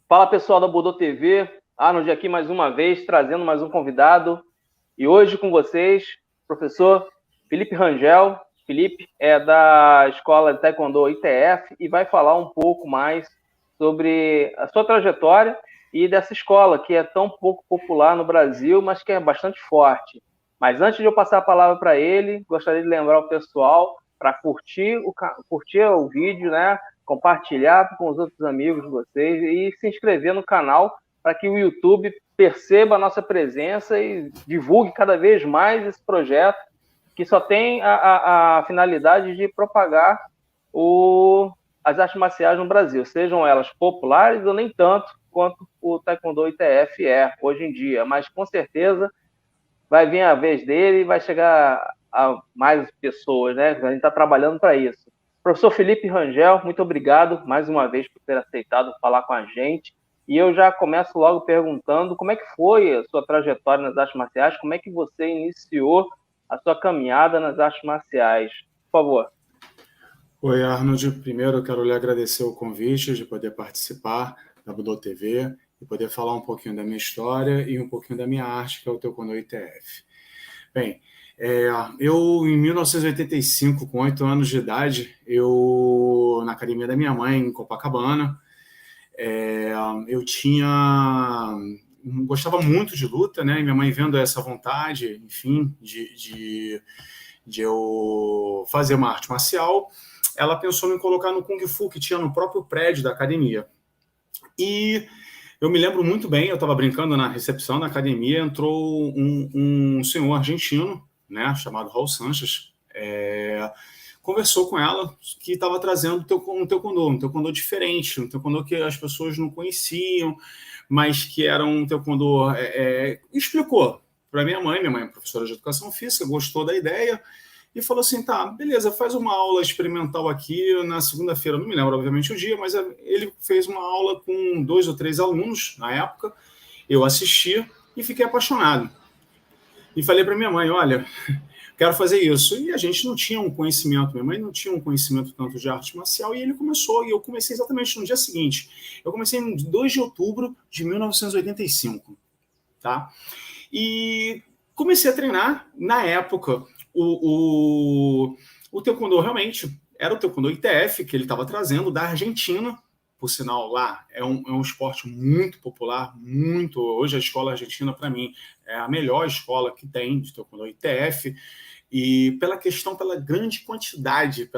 Fala pessoal da Budô TV, Arnold aqui mais uma vez, trazendo mais um convidado. E hoje com vocês, professor Felipe Rangel. Felipe é da Escola de Taekwondo ITF e vai falar um pouco mais sobre a sua trajetória e dessa escola que é tão pouco popular no Brasil, mas que é bastante forte. Mas antes de eu passar a palavra para ele, gostaria de lembrar o pessoal para curtir o vídeo, né? Compartilhar com os outros amigos de vocês e se inscrever no canal para que o YouTube perceba a nossa presença e divulgue cada vez mais esse projeto que só tem a finalidade de propagar as artes marciais no Brasil, sejam elas populares ou nem tanto quanto o Taekwondo ITF é hoje em dia, mas com certeza vai vir a vez dele e vai chegar a mais pessoas, né? A gente está trabalhando para isso. Professor Felipe Rangel, muito obrigado mais uma vez por ter aceitado falar com a gente. E eu já começo logo perguntando como é que foi a sua trajetória nas artes marciais, como é que você iniciou a sua caminhada nas artes marciais. Por favor. Oi, Arnold. Primeiro eu quero lhe agradecer o convite de poder participar da Budô TV e poder falar um pouquinho da minha história e um pouquinho da minha arte, que é o Taekwondo ITF. Bem, eu em 1985, com 8 anos de idade, na academia da minha mãe, em Copacabana, eu gostava muito de luta, né? E minha mãe vendo essa vontade, enfim, de eu fazer uma arte marcial, ela pensou em colocar no Kung Fu, que tinha no próprio prédio da academia. E eu me lembro muito bem, eu estava brincando na recepção da academia, entrou um senhor argentino, né, chamado Raul Sanches, conversou com ela que estava trazendo um taekwondo diferente, um taekwondo que as pessoas não conheciam, mas que era um taekwondo... explicou para minha mãe é professora de educação física, gostou da ideia e falou assim, tá, beleza, faz uma aula experimental aqui na segunda-feira, não me lembro obviamente o dia, mas ele fez uma aula com 2 ou 3 alunos na época, eu assisti e fiquei apaixonado. E falei para minha mãe, olha, quero fazer isso. E a gente não tinha um conhecimento, minha mãe não tinha um conhecimento tanto de arte marcial, e ele começou, e eu comecei exatamente no dia seguinte. Eu comecei em 2 de outubro de 1985, tá? E comecei a treinar, na época, o taekwondo realmente era o taekwondo ITF, que ele estava trazendo da Argentina, por sinal, lá é um esporte muito popular, muito. Hoje a escola argentina, para mim, é a melhor escola que tem de taekwondo ITF, e pela grande quantidade,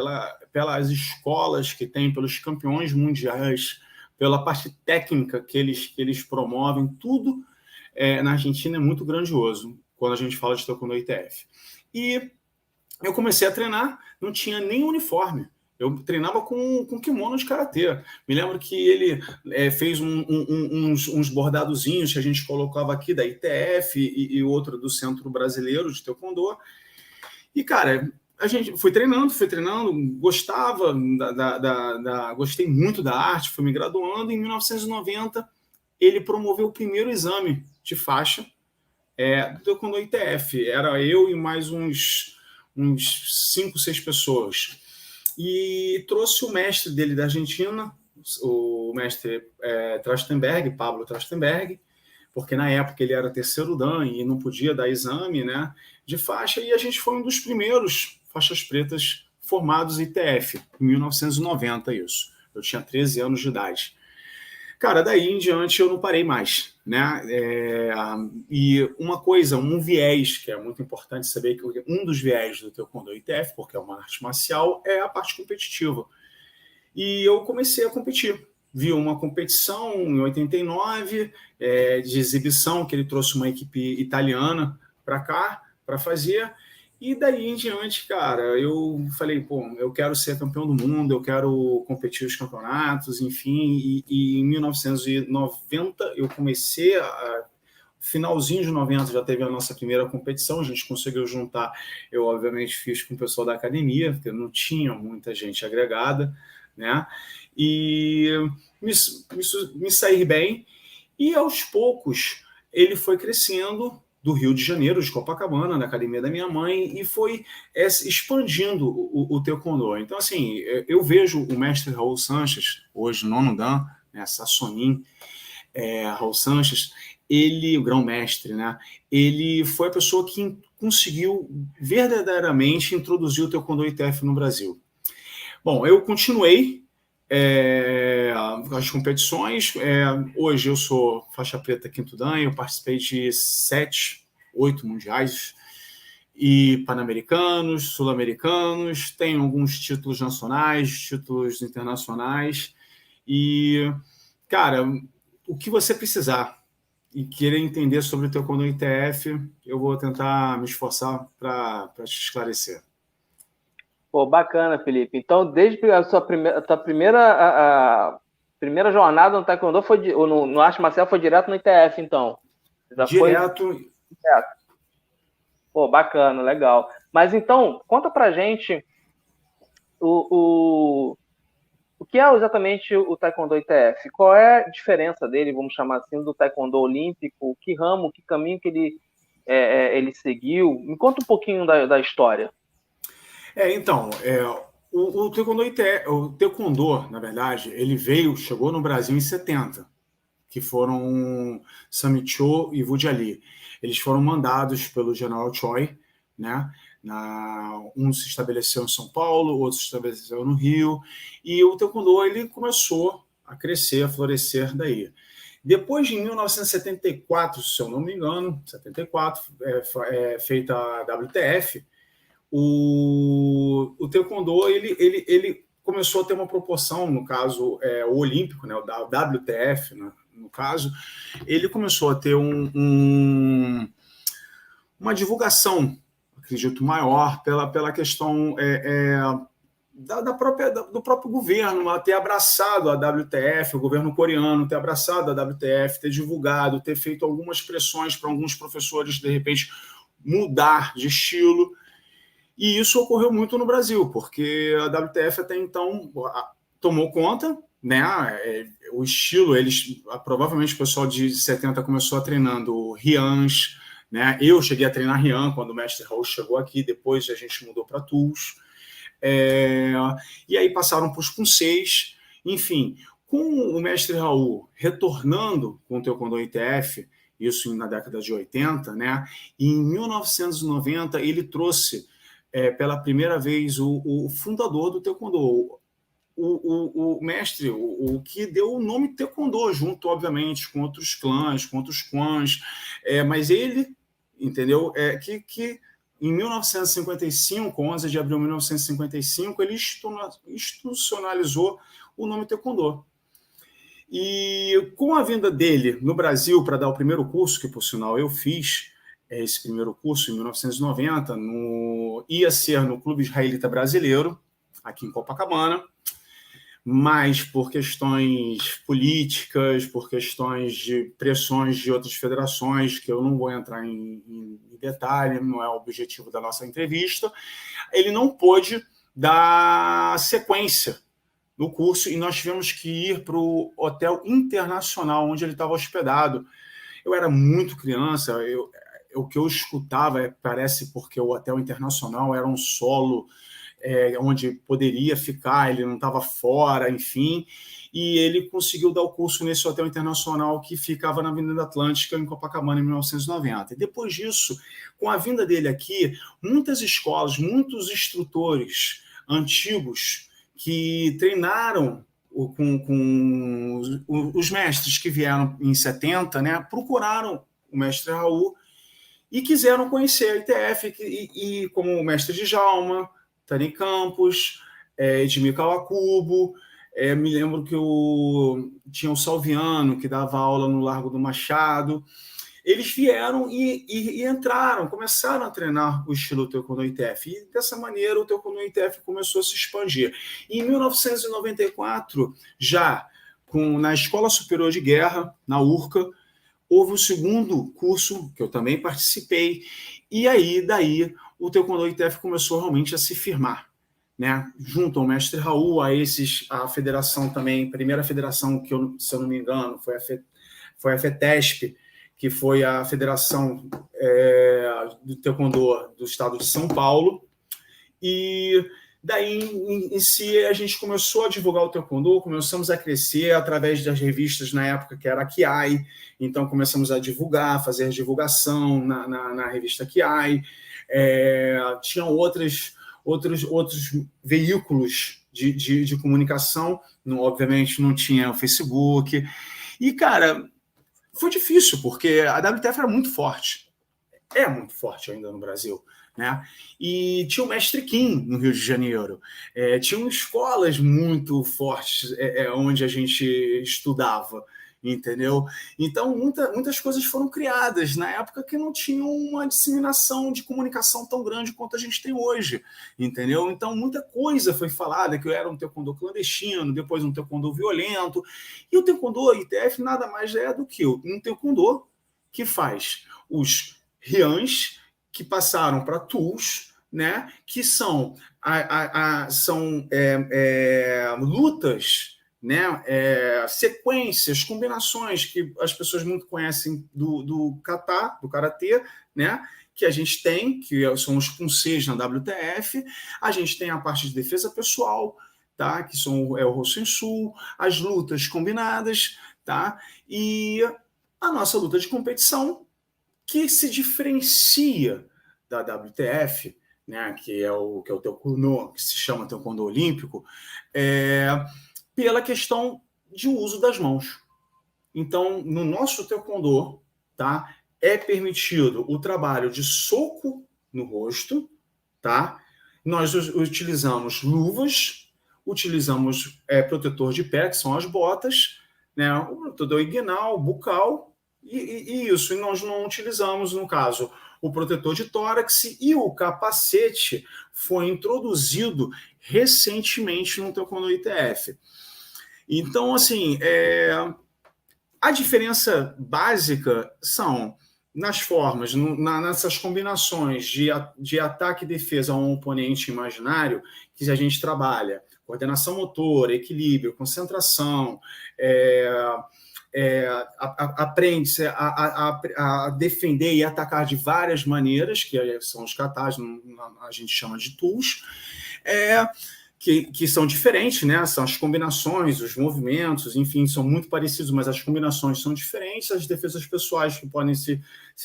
pelas escolas que tem, pelos campeões mundiais, pela parte técnica que eles promovem, tudo na Argentina é muito grandioso, quando a gente fala de taekwondo ITF. E eu comecei a treinar, não tinha nem uniforme. Eu treinava com kimono de karatê. Me lembro que ele fez uns bordadozinhos que a gente colocava aqui da ITF e outro do Centro Brasileiro de Taekwondo. E, cara, fui treinando, gostava, gostei muito da arte, fui me graduando. Em 1990, ele promoveu o primeiro exame de faixa do Taekwondo ITF. Era eu e mais uns 5, 6 pessoas. E trouxe o mestre dele da Argentina, o mestre Trachtenberg, Pablo Trachtenberg, porque na época ele era terceiro dan e não podia dar exame, né, de faixa, e a gente foi um dos primeiros faixas pretas formados ITF, em 1990 isso. Eu tinha 13 anos de idade. Cara, daí em diante eu não parei mais, né? E uma coisa, um viés que é muito importante saber, que um dos viés do Taekwondo ITF, porque é uma arte marcial, é a parte competitiva. E eu comecei a competir. Vi uma competição em 89, de exibição, que ele trouxe uma equipe italiana para cá, para fazer. E daí em diante, cara, eu falei, pô, eu quero ser campeão do mundo, eu quero competir os campeonatos, enfim. E em 1990 eu comecei finalzinho de 90 já teve a nossa primeira competição, a gente conseguiu juntar, eu obviamente fiz com o pessoal da academia, porque não tinha muita gente agregada, né? E me saí bem, e aos poucos ele foi crescendo do Rio de Janeiro, de Copacabana, na academia da minha mãe, e foi expandindo o taekwondo. Então, assim, eu vejo o mestre Raul Sanches, hoje nono dan, né, Sassonin, Raul Sanches, ele, o grão-mestre, né, ele foi a pessoa que conseguiu verdadeiramente introduzir o Taekwondo ITF no Brasil. Bom, eu continuei as competições. Hoje eu sou faixa preta quinto dan, eu participei de 7, 8 mundiais e pan-americanos, sul-americanos, tenho alguns títulos nacionais, títulos internacionais e, cara, o que você precisar e querer entender sobre o Taekwondo ITF, eu vou tentar me esforçar para te esclarecer. Pô, bacana, Felipe. Então, desde a tua primeira jornada no Taekwondo ou no arte marcial foi direto no ITF, então? Direto. Direto. Pô, bacana, legal. Mas então, conta pra gente o que é exatamente o Taekwondo ITF? Qual é a diferença dele, vamos chamar assim, do Taekwondo Olímpico? Que ramo, que caminho que ele seguiu? Me conta um pouquinho da história. Então, o Taekwondo, na verdade, ele chegou no Brasil em 70, que foram Sammy Cho e Vu Ali. Eles foram mandados pelo General Choi, né? Um se estabeleceu em São Paulo, outro se estabeleceu no Rio, e o Taekwondo ele começou a crescer, a florescer daí. Depois de 1974, se eu não me engano, 74, feita a WTF, o Taekwondo ele começou a ter uma proporção, no caso, o olímpico, né, o WTF, né, no caso, ele começou a ter uma divulgação, acredito, maior pela questão do próprio governo ter abraçado a WTF, o governo coreano ter abraçado a WTF, ter divulgado, ter feito algumas pressões para alguns professores, de repente, mudar de estilo. E isso ocorreu muito no Brasil, porque a WTF até então tomou conta, né? O estilo, provavelmente o pessoal de 70 começou a treinando Rians, né? Eu cheguei a treinar Rian quando o mestre Raul chegou aqui, depois a gente mudou para Tools. E aí passaram para os Punseis, enfim. Com o mestre Raul retornando com o Taekwondo ITF, isso na década de 80, né? E em 1990 ele trouxe pela primeira vez o fundador do Taekwondo, o mestre, o que deu o nome Taekwondo, junto, obviamente, com outros clãs, com outros quans, mas ele, entendeu? Que em 1955, 11 de abril de 1955, ele institucionalizou o nome Taekwondo. E com a vinda dele no Brasil para dar o primeiro curso, que por sinal eu fiz, esse primeiro curso em 1990, ia ser no Clube Israelita Brasileiro, aqui em Copacabana, mas por questões políticas, por questões de pressões de outras federações, que eu não vou entrar em detalhe, não é o objetivo da nossa entrevista, ele não pôde dar sequência no curso e nós tivemos que ir para o Hotel Internacional, onde ele estava hospedado. Eu era muito criança, o que eu escutava parece porque o Hotel Internacional era um solo onde poderia ficar, ele não estava fora, enfim, e ele conseguiu dar o curso nesse Hotel Internacional que ficava na Avenida Atlântica, em Copacabana, em 1990. E depois disso, com a vinda dele aqui, muitas escolas, muitos instrutores antigos que treinaram com os mestres que vieram em 70, né, procuraram o mestre Raul e quiseram conhecer a ITF, e como o mestre Djalma, Tani Campos, Edmir Kawakubo, me lembro que tinha o Salviano, que dava aula no Largo do Machado. Eles vieram e entraram, começaram a treinar o estilo Taekwondo ITF. E dessa maneira o Taekwondo ITF começou a se expandir. E em 1994, já na Escola Superior de Guerra, na URCA, houve o segundo curso, que eu também participei, e aí, daí, o Taekwondo ITF começou realmente a se firmar, né? Junto ao mestre Raul, a federação também, a primeira federação que, se eu não me engano, foi a FETESP, que foi a federação do Taekwondo do estado de São Paulo, e Daí, em si, a gente começou a divulgar o Taekwondo, começamos a crescer através das revistas na época que era a Kiai, então começamos a divulgar, fazer divulgação na revista Kiai. Tinham outros veículos de comunicação, obviamente não tinha o Facebook. E, cara, foi difícil, porque a WTF era muito forte. É muito forte ainda no Brasil. Né? E tinha o Mestre Kim no Rio de Janeiro. Tinham escolas muito fortes onde a gente estudava, entendeu? Então, muitas coisas foram criadas na época que não tinham uma disseminação de comunicação tão grande quanto a gente tem hoje, entendeu? Então, muita coisa foi falada, que eu era um taekwondo clandestino, depois um taekwondo violento, e o taekwondo ITF nada mais é do que um taekwondo que faz os rians que passaram para tools, né, que são lutas, né, sequências, combinações que as pessoas muito conhecem do kata, do karatê, né, que a gente tem, que são os punseis na WTF, a gente tem a parte de defesa pessoal, tá, que são o Hosensu, as lutas combinadas, tá, e a nossa luta de competição, que se diferencia da WTF, né, que é o taekwondo, que se chama taekwondo olímpico, pela questão de uso das mãos. Então, no nosso taekwondo, tá, é permitido o trabalho de soco no rosto, tá? Nós utilizamos luvas, utilizamos protetor de pé, que são as botas, né, o protetor inguinal, bucal, e isso. E nós não utilizamos, no caso, o protetor de tórax, e o capacete foi introduzido recentemente no taekwondo ITF. Então, assim, a diferença básica são nas formas, nessas combinações de ataque e defesa a um oponente imaginário, que a gente trabalha coordenação motora, equilíbrio, concentração, aprende-se a defender e atacar de várias maneiras, que são os katas, a gente chama de tools, que são diferentes, né? São as combinações, os movimentos, enfim, são muito parecidos, mas as combinações são diferentes, as defesas pessoais que podem ser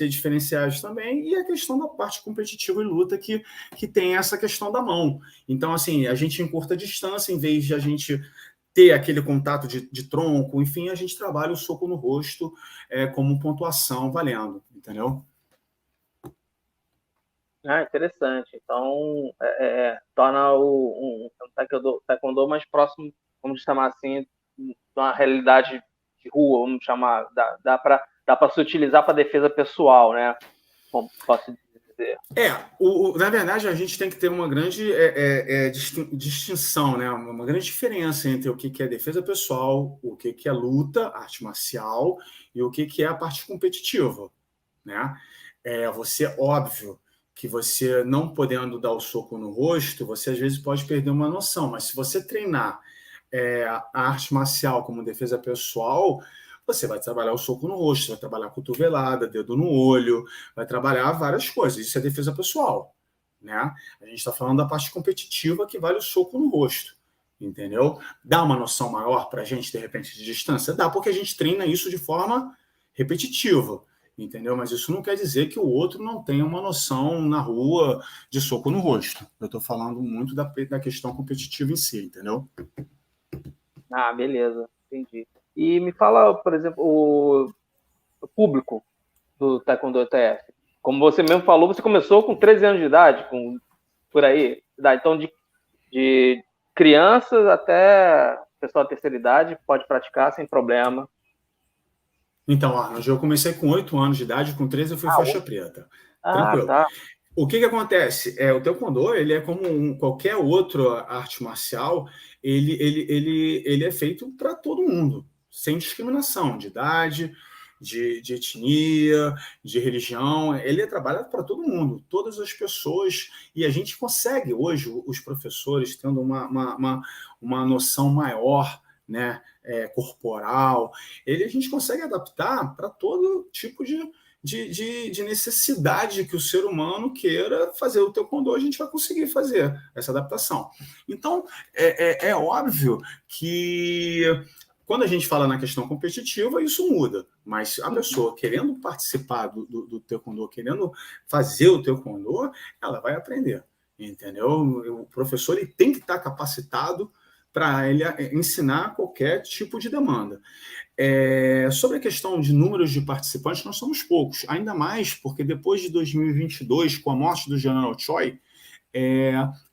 diferenciadas também, e a questão da parte competitiva e luta que tem essa questão da mão. Então, assim, a gente encurta a distância, em vez de a gente ter aquele contato de tronco, enfim, a gente trabalha o soco no rosto como pontuação valendo, entendeu? Interessante. Então, torna um taekwondo mais próximo, vamos chamar assim, de uma realidade de rua, vamos chamar. Dá para se utilizar para defesa pessoal, né? Como posso dizer. Na verdade, a gente tem que ter uma grande distinção, né? Uma grande diferença entre o que é defesa pessoal, o que é luta, arte marcial, e o que é a parte competitiva, né? Óbvio, que você não podendo dar o soco no rosto, você às vezes pode perder uma noção, mas se você treinar a arte marcial como defesa pessoal, você vai trabalhar o soco no rosto, vai trabalhar cotovelada, dedo no olho, vai trabalhar várias coisas, isso é defesa pessoal, né? A gente está falando da parte competitiva que vale o soco no rosto, entendeu? Dá uma noção maior para a gente, de repente, de distância? Dá, porque a gente treina isso de forma repetitiva, entendeu? Mas isso não quer dizer que o outro não tenha uma noção na rua de soco no rosto. Eu estou falando muito da questão competitiva em si, entendeu? Beleza, entendi. E me fala, por exemplo, o público do Taekwondo ITF. Como você mesmo falou, você começou com 13 anos de idade, por aí. Então, de crianças até pessoal da terceira idade pode praticar sem problema. Então, Arnold, eu comecei com 8 anos de idade, com 13 eu fui faixa preta. Tranquilo. Tá. O que acontece? O Taekwondo, ele é como qualquer outra arte marcial, ele é feito para todo mundo, sem discriminação de idade, de etnia, de religião. Ele é trabalhado para todo mundo, todas as pessoas, e a gente consegue hoje, os professores, tendo uma noção maior, né, corporal, a gente consegue adaptar para todo tipo de necessidade que o ser humano queira fazer o taekwondo, a gente vai conseguir fazer essa adaptação. Então, é óbvio que quando a gente fala na questão competitiva, isso muda. Mas a pessoa querendo participar do taekwondo, querendo fazer o taekwondo, ela vai aprender, entendeu? O professor ele tem que estar capacitado para ele ensinar qualquer tipo de demanda. Sobre a questão de números de participantes, nós somos poucos, ainda mais porque depois de 2022, com a morte do General Choi,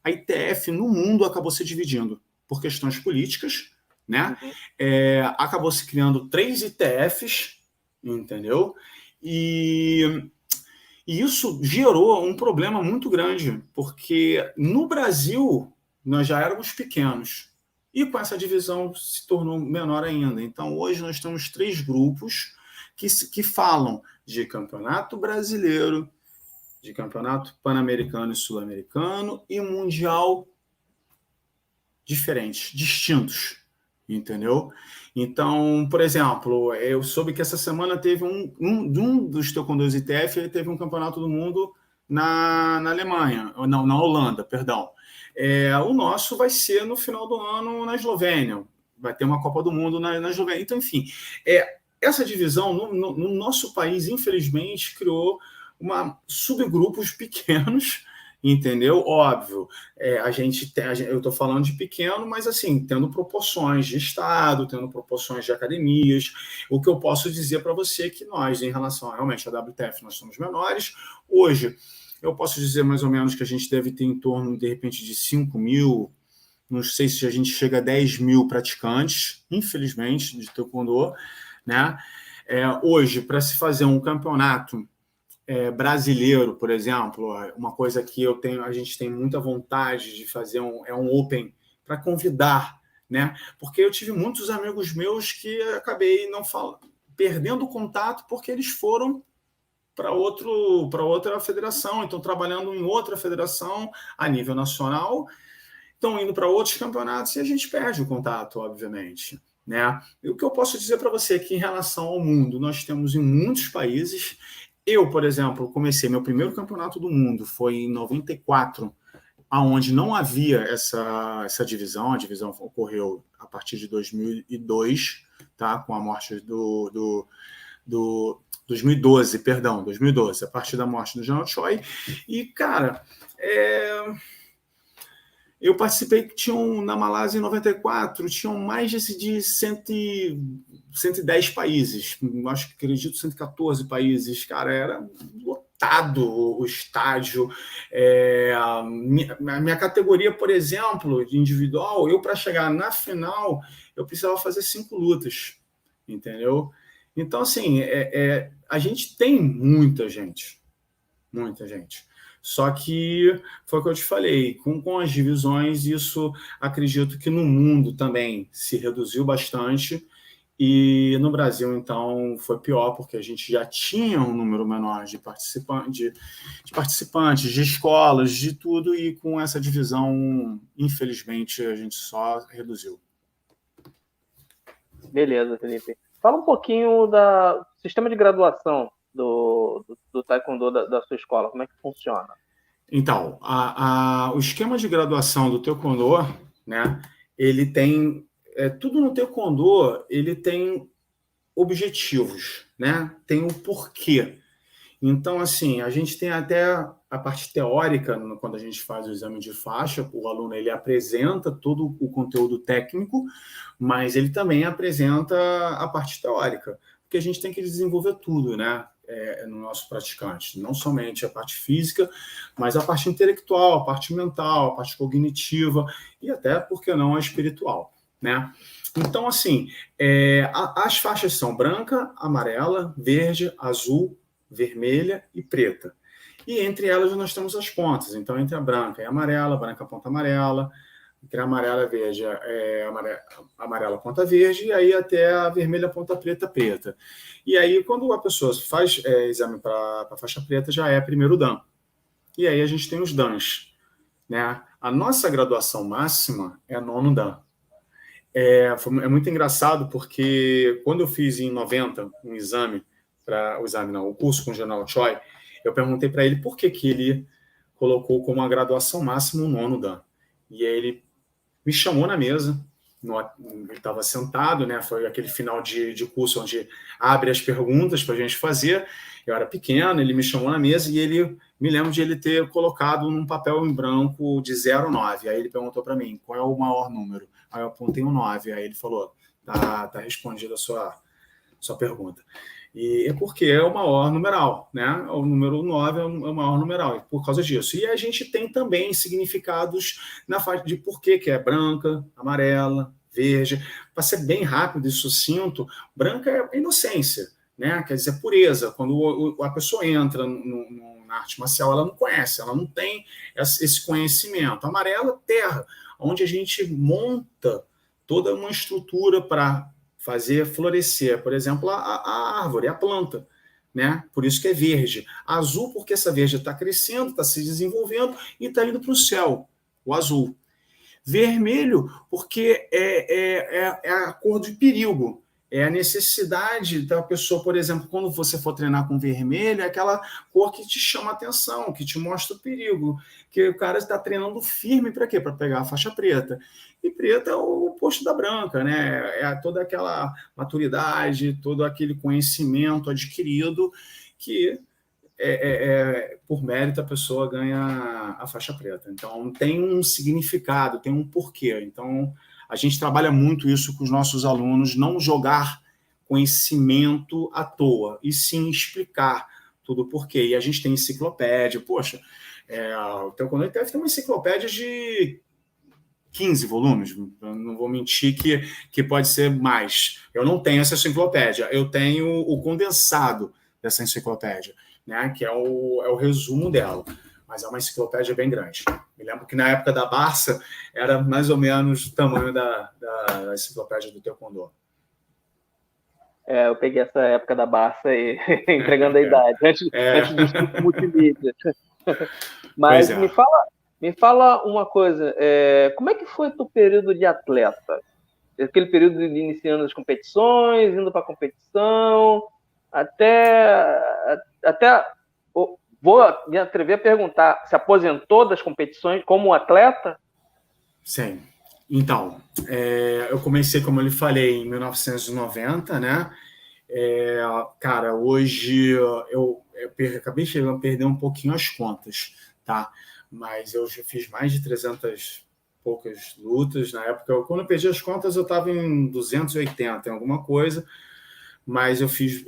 a ITF no mundo acabou se dividindo por questões políticas, né? Acabou se criando 3 ITFs, entendeu? E isso gerou um problema muito grande, porque no Brasil nós já éramos pequenos, e com essa divisão se tornou menor ainda. Então, hoje nós temos 3 grupos que falam de campeonato brasileiro, de campeonato pan-americano e sul-americano e mundial diferentes, distintos, entendeu? Então, por exemplo, eu soube que essa semana teve um dos taekwondos ITF, ele teve um campeonato do mundo na Alemanha, não, na Holanda, perdão. O nosso vai ser no final do ano na Eslovênia, vai ter uma Copa do Mundo na Eslovênia. Então, enfim, essa divisão no nosso país, infelizmente, criou subgrupos pequenos, entendeu? Óbvio, eu estou falando de pequeno, mas assim, tendo proporções de estado, tendo proporções de academias. O que eu posso dizer para você é que nós, em relação realmente à WTF, nós somos menores. Hoje, eu posso dizer mais ou menos que a gente deve ter em torno, de repente, de 5 mil, não sei se a gente chega a 10 mil praticantes, infelizmente, de taekwondo, né? Hoje, para se fazer um campeonato brasileiro, por exemplo, uma coisa que a gente tem muita vontade de fazer um Open para convidar, né? Porque eu tive muitos amigos meus que acabei perdendo o contato porque eles foram para outra federação, então trabalhando em outra federação a nível nacional, estão indo para outros campeonatos e a gente perde o contato, obviamente, né? E o que eu posso dizer para você é que em relação ao mundo, nós temos em muitos países. Eu, por exemplo, comecei meu primeiro campeonato do mundo, foi em 94, onde não havia essa divisão. A divisão ocorreu a partir de 2002, tá? Com a morte do 2012, perdão, 2012, a partir da morte do General Choi. E, cara, eu participei, na Malásia em 94, tinham mais de 110 países, acho que acredito 114 países, cara, era lotado o estádio. A minha categoria, por exemplo, de individual, para chegar na final, eu precisava fazer 5 lutas, entendeu? Então, assim, a gente tem muita gente. Só que, foi o que eu te falei, com as divisões, isso acredito que no mundo também se reduziu bastante, e no Brasil, então, foi pior, porque a gente já tinha um número menor de participantes, de escolas, de tudo, e com essa divisão, infelizmente, a gente só reduziu. Beleza, Felipe. Fala um pouquinho do sistema de graduação do taekwondo da sua escola, como é que funciona? Então, o esquema de graduação do taekwondo, né, ele tem tudo no taekwondo, ele tem objetivos, né? Tem o porquê. Então, assim, a gente tem até a parte teórica, quando a gente faz o exame de faixa, o aluno ele apresenta todo o conteúdo técnico, mas ele também apresenta a parte teórica, porque a gente tem que desenvolver tudo, né? No nosso praticante, não somente a parte física, mas a parte intelectual, a parte mental, a parte cognitiva e até, por que não, a espiritual, né? Então, assim, as faixas são branca, amarela, verde, azul, vermelha e preta. E entre elas nós temos as pontas. Então, entre a branca e a amarela, branca ponta amarela, entre a amarela e a verde, amarela ponta verde, e aí até a vermelha ponta preta, preta. E aí, quando a pessoa faz exame para a faixa preta, já é primeiro dan. E aí a gente tem os dans, né? A nossa graduação máxima é 9º dan. É muito engraçado, porque quando eu fiz em 90 um exame para o exame, não, o curso com o General Choi, eu perguntei para ele por que ele colocou como a graduação máxima o nono Dan. E aí ele me chamou na mesa, ele estava sentado, né? Foi aquele final de curso onde abre as perguntas para a gente fazer. Eu era pequeno, ele me chamou na mesa e ele me lembro de ele ter colocado num papel em branco de 0 a 9. Aí ele perguntou para mim, qual é o maior número? Aí eu apontei um 9. Aí ele falou, tá respondida a sua pergunta. E é porque é o maior numeral, né? O número 9 é o maior numeral, e por causa disso. E a gente tem também significados na faixa de por que é branca, amarela, verde. Para ser bem rápido e sucinto, branca é inocência, né? Quer dizer, pureza. Quando a pessoa entra na arte marcial, ela não conhece, ela não tem esse conhecimento. Amarela, terra, onde a gente monta toda uma estrutura para fazer florescer, por exemplo, a árvore, a planta, né? Por isso que é verde. Azul, porque essa verde está crescendo, está se desenvolvendo e está indo para o céu, o azul. Vermelho, porque é a cor de perigo. É a necessidade da pessoa, por exemplo, quando você for treinar com vermelho, é aquela cor que te chama a atenção, que te mostra o perigo, que o cara está treinando firme para quê? Para pegar a faixa preta. E preta é o oposto da branca, né? É toda aquela maturidade, todo aquele conhecimento adquirido que por mérito a pessoa ganha a faixa preta. Então tem um significado, tem um porquê. Então a gente trabalha muito isso com os nossos alunos, não jogar conhecimento à toa, e sim explicar tudo o porquê. E a gente tem enciclopédia, poxa, o Taekwondo deve ter uma enciclopédia de 15 volumes, eu não vou mentir que pode ser mais. Eu não tenho essa enciclopédia, eu tenho o condensado dessa enciclopédia, né, que é o resumo dela, mas é uma enciclopédia bem grande. Me lembro que na época da Barça era mais ou menos o tamanho da enciclopédia do Taekwondo. Eu peguei essa época da Barça e entregando a idade, antes dos multimídia. Mas me fala uma coisa, como é que foi o teu período de atleta? Aquele período de iniciando as competições, indo para a competição, até vou me atrever a perguntar, se aposentou das competições como atleta? Sim. Então, eu comecei, como eu lhe falei, em 1990, né? Cara, hoje eu acabei chegando a perder um pouquinho as contas, tá? Mas eu já fiz mais de 300 poucas lutas. Na época, quando eu perdi as contas, eu estava em 280, em alguma coisa, mas eu fiz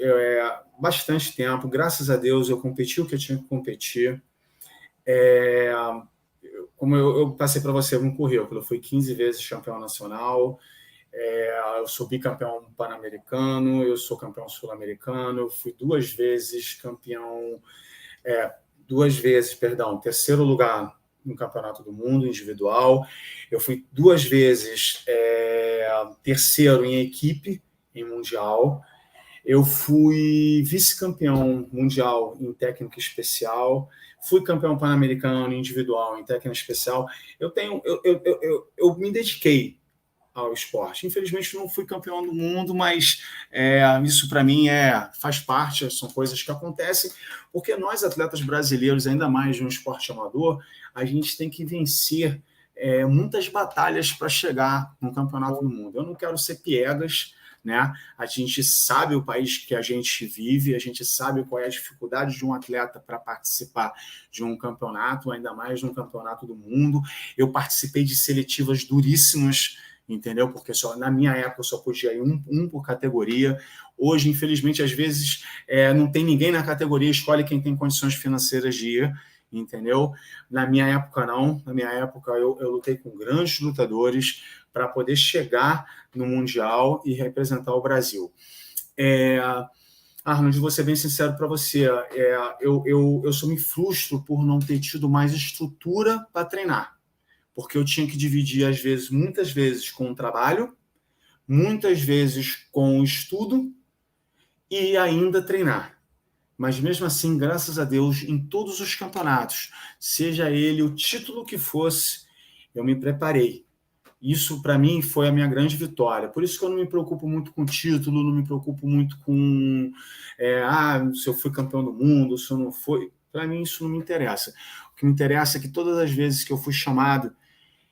bastante tempo. Graças a Deus, eu competi o que eu tinha que competir. Como eu passei para você um currículo, eu fui 15 vezes campeão nacional, eu sou bicampeão pan-americano, eu sou campeão sul-americano, eu fui duas vezes terceiro lugar no Campeonato do Mundo individual, eu fui duas vezes terceiro em equipe, em mundial, eu fui vice-campeão mundial em técnica especial, fui campeão pan-americano individual em técnica especial. Eu me dediquei ao esporte. Infelizmente, não fui campeão do mundo, mas isso para mim faz parte, são coisas que acontecem, porque nós, atletas brasileiros, ainda mais de um esporte amador, a gente tem que vencer muitas batalhas para chegar no campeonato do mundo. Eu não quero ser piegas, né? A gente sabe o país que a gente vive, a gente sabe qual é a dificuldade de um atleta para participar de um campeonato, ainda mais de um campeonato do mundo. Eu participei de seletivas duríssimas, entendeu? Porque na minha época eu só podia ir um por categoria. Hoje, infelizmente, às vezes não tem ninguém na categoria, escolhe quem tem condições financeiras de ir, entendeu? Na minha época, não. Na minha época, eu lutei com grandes lutadores para poder chegar no Mundial e representar o Brasil. Arnold, vou ser bem sincero para você, eu só me frustro por não ter tido mais estrutura para treinar, porque eu tinha que dividir, muitas vezes com o trabalho, muitas vezes com o estudo e ainda treinar. Mas mesmo assim, graças a Deus, em todos os campeonatos, seja ele o título que fosse, eu me preparei Isso, para mim, foi a minha grande vitória. Por isso que eu não me preocupo muito com título, não me preocupo muito com se eu fui campeão do mundo, se eu não fui. Para mim, isso não me interessa. O que me interessa é que todas as vezes que eu fui chamado,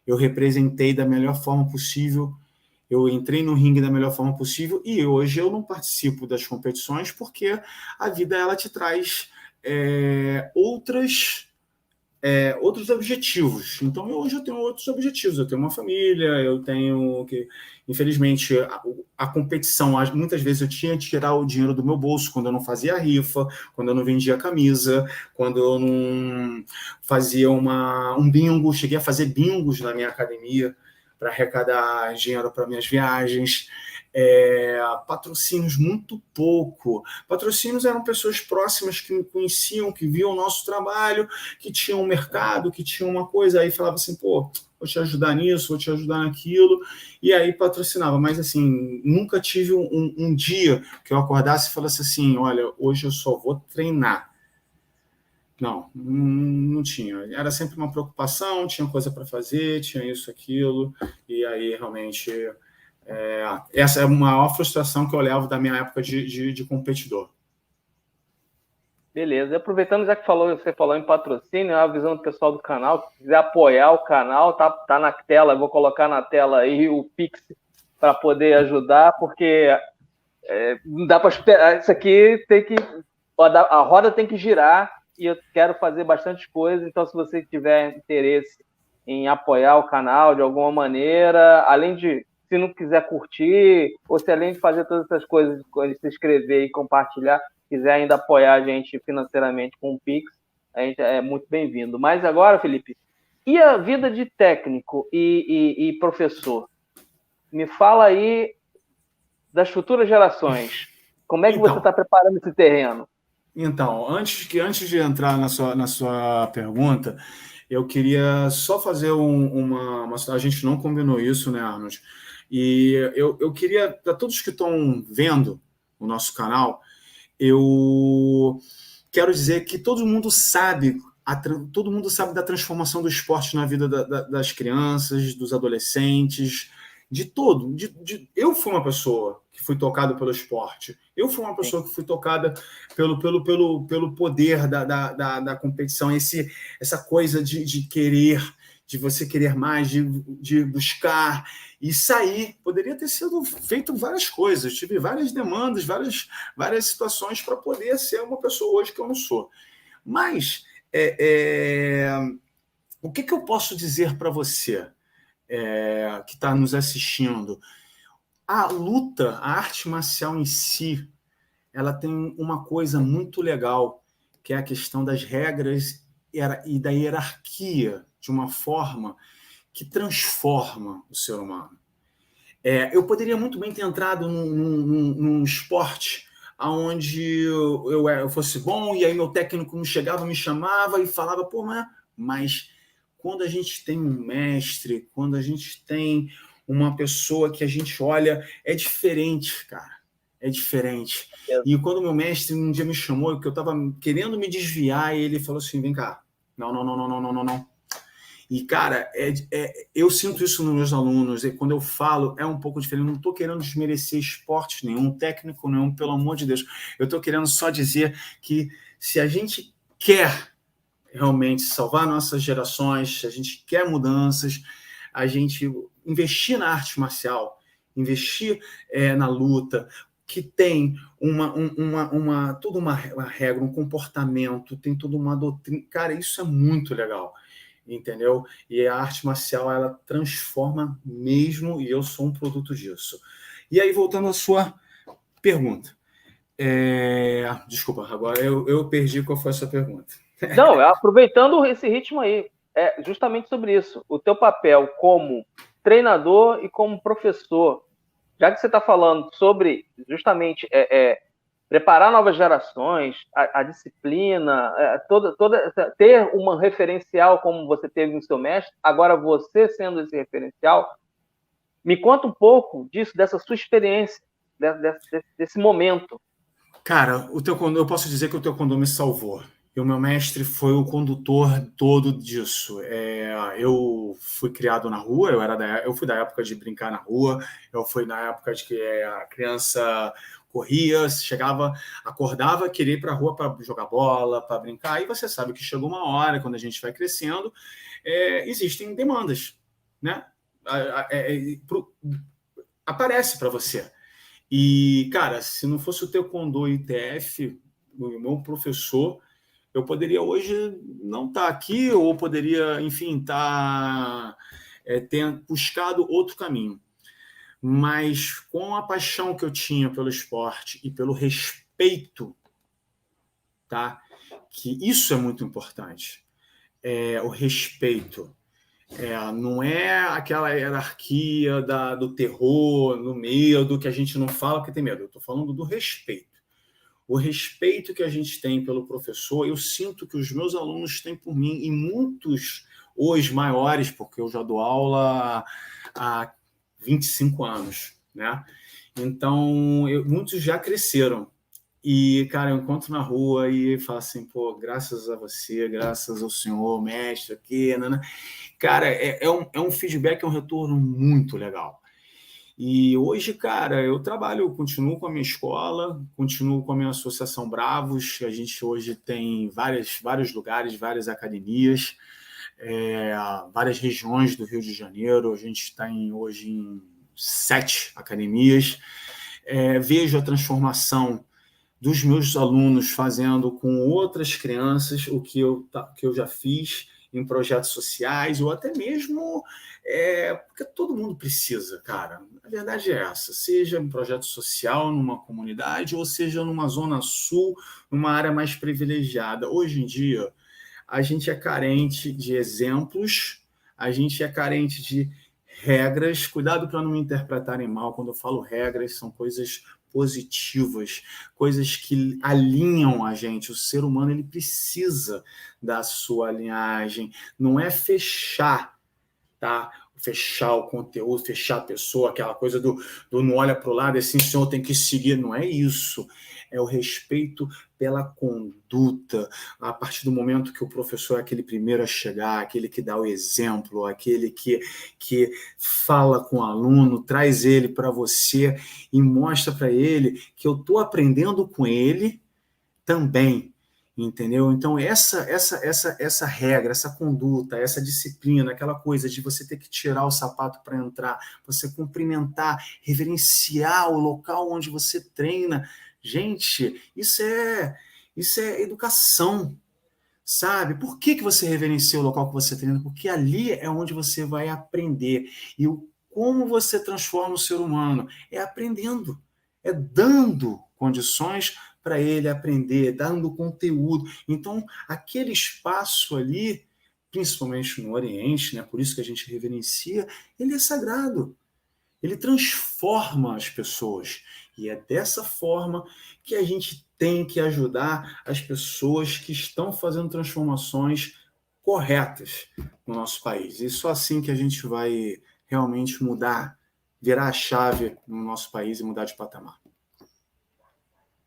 eu representei da melhor forma possível, eu entrei no ringue da melhor forma possível, e hoje eu não participo das competições porque a vida ela te traz outros objetivos. Então, hoje eu tenho outros objetivos. Eu tenho uma família, eu tenho que, infelizmente, a competição, muitas vezes eu tinha que tirar o dinheiro do meu bolso quando eu não fazia rifa, quando eu não vendia camisa, quando eu não fazia um bingo. Cheguei a fazer bingos na minha academia para arrecadar dinheiro para minhas viagens. Patrocínios muito pouco. Patrocínios eram pessoas próximas que me conheciam, que viam o nosso trabalho, que tinham um mercado, que tinham uma coisa, aí falava assim, pô, vou te ajudar nisso, vou te ajudar naquilo, e aí patrocinava. Mas assim, nunca tive um dia que eu acordasse e falasse assim, olha, hoje eu só vou treinar. Não tinha. Era sempre uma preocupação, tinha coisa para fazer, tinha isso, aquilo, e aí realmente essa é a maior frustração que eu levo da minha época de competidor. Beleza. E aproveitando, já que você falou em patrocínio, a visão do pessoal do canal, se quiser apoiar o canal, tá na tela, eu vou colocar na tela aí o Pix para poder ajudar, porque não dá para esperar. Isso aqui a roda tem que girar e eu quero fazer bastante coisa. Então, se você tiver interesse em apoiar o canal de alguma maneira, além de, se não quiser curtir, ou se além de fazer todas essas coisas, se inscrever e compartilhar, quiser ainda apoiar a gente financeiramente com o Pix, a gente é muito bem-vindo. Mas agora, Felipe, e a vida de técnico e professor? Me fala aí das futuras gerações. Como é que você está preparando esse terreno? Então, antes de entrar na sua pergunta, eu queria só fazer uma. A gente não combinou isso, né, Arnold? E eu queria, para todos que estão vendo o nosso canal, eu quero dizer que todo mundo sabe da transformação do esporte na vida das crianças, dos adolescentes, de todo. Eu fui uma pessoa que fui tocada pelo esporte. Eu fui uma pessoa que fui tocada pelo poder da competição, essa coisa de querer, de você querer mais, de buscar e sair. Poderia ter sido feito várias coisas, tive várias demandas, várias situações para poder ser uma pessoa hoje que eu não sou. Mas o que eu posso dizer para você que está nos assistindo? A luta, a arte marcial em si, ela tem uma coisa muito legal, que é a questão das regras e da hierarquia, de uma forma que transforma o ser humano. Eu poderia muito bem ter entrado num esporte onde eu fosse bom, e aí meu técnico me chegava, me chamava e falava, pô, mas quando a gente tem um mestre, quando a gente tem uma pessoa que a gente olha, é diferente, cara. É diferente. E quando meu mestre um dia me chamou, que eu estava querendo me desviar, e ele falou assim, vem cá, não. E, cara, eu sinto isso nos meus alunos, e quando eu falo, é um pouco diferente. Eu não estou querendo desmerecer esporte nenhum, técnico nenhum, pelo amor de Deus. Eu estou querendo só dizer que se a gente quer realmente salvar nossas gerações, se a gente quer mudanças, a gente investir na arte marcial, investir na luta, que tem toda uma regra, um comportamento, tem toda uma doutrina. Cara, isso é muito legal, entendeu? E a arte marcial, ela transforma mesmo, e eu sou um produto disso. E aí, voltando à sua pergunta. Desculpa, agora eu perdi qual foi a sua pergunta. Não, aproveitando esse ritmo aí, é justamente sobre isso. O teu papel como treinador e como professor, já que você está falando sobre justamente preparar novas gerações, a disciplina, ter um referencial como você teve no seu mestre, agora você sendo esse referencial, me conta um pouco disso, dessa sua experiência, desse momento. Cara, eu posso dizer que o taekwondo me salvou. E o meu mestre foi o condutor todo disso. Eu fui criado na rua, eu fui da época de brincar na rua, eu fui na época de que a criança corria, chegava, acordava, queria ir para a rua para jogar bola, para brincar, e você sabe que chegou uma hora, quando a gente vai crescendo, existem demandas, né? Aparece para você. E, cara, se não fosse o Taekwondo e ITF, o meu professor, eu poderia hoje não estar aqui, ou poderia, enfim, ter buscado outro caminho. Mas com a paixão que eu tinha pelo esporte e pelo respeito, tá? Que isso é muito importante. O respeito. Não é aquela hierarquia do terror, no medo, que a gente não fala que tem medo. Eu estou falando do respeito. O respeito que a gente tem pelo professor, eu sinto que os meus alunos têm por mim, e muitos hoje maiores, porque eu já dou aula há 25 anos, né? Então, muitos já cresceram. E, cara, eu encontro na rua e falo assim, pô, graças a você, graças ao senhor, mestre aqui, né? Cara, é um feedback, é um retorno muito legal. E hoje, cara, eu continuo com a minha escola, continuo com a minha Associação Bravos. A gente hoje tem vários lugares, várias academias, várias regiões do Rio de Janeiro. A gente está hoje em 7 academias. Vejo a transformação dos meus alunos fazendo com outras crianças o que eu já fiz em projetos sociais, ou até mesmo porque todo mundo precisa, cara. A verdade é essa, seja um projeto social numa comunidade, ou seja numa zona sul, numa área mais privilegiada. Hoje em dia, a gente é carente de exemplos, a gente é carente de regras. Cuidado para não me interpretarem mal, quando eu falo regras, são coisas positivas, coisas que alinham a gente. O ser humano, ele precisa da sua linhagem, não é fechar, tá? Fechar o conteúdo, fechar a pessoa, aquela coisa do não olha para o lado, assim, o senhor tem que seguir. Não é isso. É o respeito pela conduta. A partir do momento que o professor é aquele primeiro a chegar, aquele que dá o exemplo, aquele que fala com o aluno, traz ele para você e mostra para ele que eu estou aprendendo com ele também. Entendeu? Então, essa regra, essa conduta, essa disciplina, aquela coisa de você ter que tirar o sapato para entrar, você cumprimentar, reverenciar o local onde você treina. Gente, isso é educação, sabe? Por que você reverencia o local que você treina? Porque ali é onde você vai aprender. E como você transforma o ser humano? É aprendendo, é dando condições para ele aprender, dando conteúdo. Então, aquele espaço ali, principalmente no Oriente, né, por isso que a gente reverencia, ele é sagrado. Ele transforma as pessoas. E é dessa forma que a gente tem que ajudar as pessoas que estão fazendo transformações corretas no nosso país. E só assim que a gente vai realmente virar a chave no nosso país e mudar de patamar.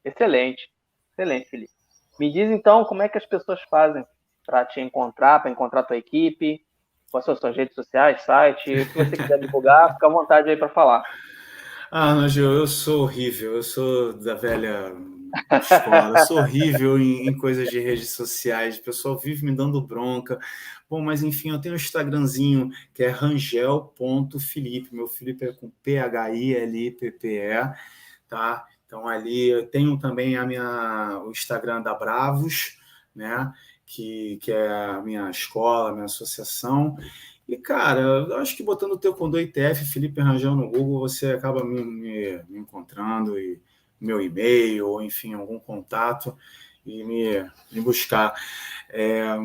Excelente, excelente, Felipe. Me diz então como é que as pessoas fazem para te encontrar, para encontrar a tua equipe, quais são as suas redes sociais, site, o que você quiser divulgar, fica à vontade aí para falar. Nigel, eu sou horrível, eu sou da velha escola, eu sou horrível em coisas de redes sociais, o pessoal vive me dando bronca. Bom, mas enfim, eu tenho um Instagramzinho que é rangel.filipe, meu Felipe é com PHILIPPE, tá? Então ali eu tenho também o Instagram da Bravos, né? Que é a minha escola, a minha associação. E, cara, eu acho que botando o Taekwondo ITF, Felipe Rangel no Google, você acaba me encontrando, e meu e-mail, ou enfim, algum contato, e me buscar. Eu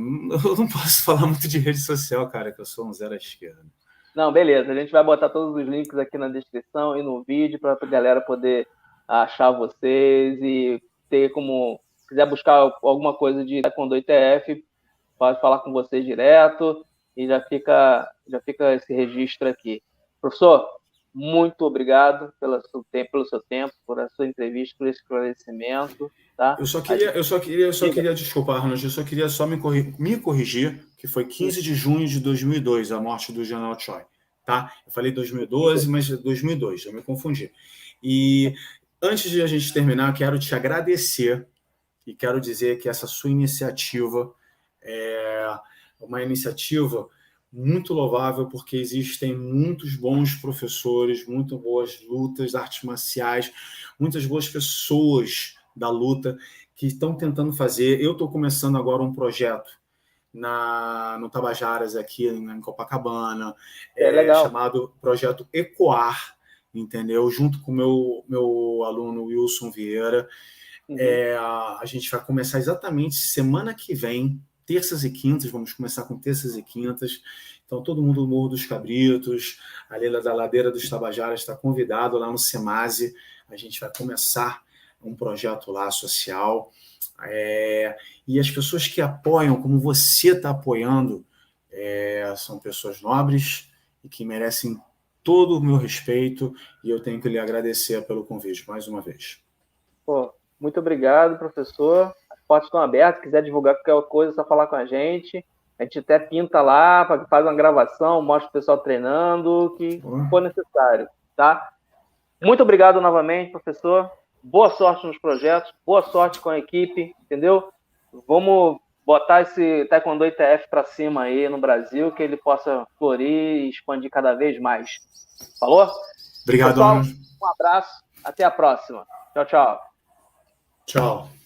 não posso falar muito de rede social, cara, que eu sou um zero à esquerda. Não, beleza. A gente vai botar todos os links aqui na descrição e no vídeo para a galera poder achar vocês e ter como... Se quiser buscar alguma coisa de Taekwondo ITF, pode falar com vocês direto e já fica esse registro aqui. Professor, muito obrigado pelo seu tempo, por a sua entrevista, por esse esclarecimento. Tá? Eu só queria, desculpa, Arnold, eu só queria me corrigir, que foi 15 de junho de 2002, a morte do General Choi, tá? Eu falei 2012, mas 2002, eu me confundi. E antes de a gente terminar, eu quero te agradecer e quero dizer que essa sua iniciativa é uma iniciativa muito louvável, porque existem muitos bons professores, muito boas lutas, artes marciais, muitas boas pessoas da luta que estão tentando fazer. Eu estou começando agora um projeto no Tabajaras, aqui em Copacabana, chamado Projeto Ecoar, entendeu? Junto com o meu aluno Wilson Vieira. A gente vai começar exatamente semana que vem, terças e quintas, vamos começar com terças e quintas. Então, todo mundo do Morro dos Cabritos, ali da Ladeira dos Tabajaras, está convidado lá no SEMASE. A gente vai começar um projeto lá social. E as pessoas que apoiam, como você está apoiando, são pessoas nobres e que merecem todo o meu respeito, e eu tenho que lhe agradecer pelo convite mais uma vez. Pô, muito obrigado, professor. As portas estão abertas. Se quiser divulgar qualquer coisa, é só falar com a gente. A gente até pinta lá, faz uma gravação, mostra o pessoal treinando, o que for necessário, tá? Muito obrigado novamente, professor. Boa sorte nos projetos, boa sorte com a equipe, entendeu? Vamos botar esse Taekwondo ITF para cima aí no Brasil, que ele possa florir e expandir cada vez mais. Falou? Obrigado, pessoal. Um abraço. Até a próxima. Tchau, tchau. Tchau.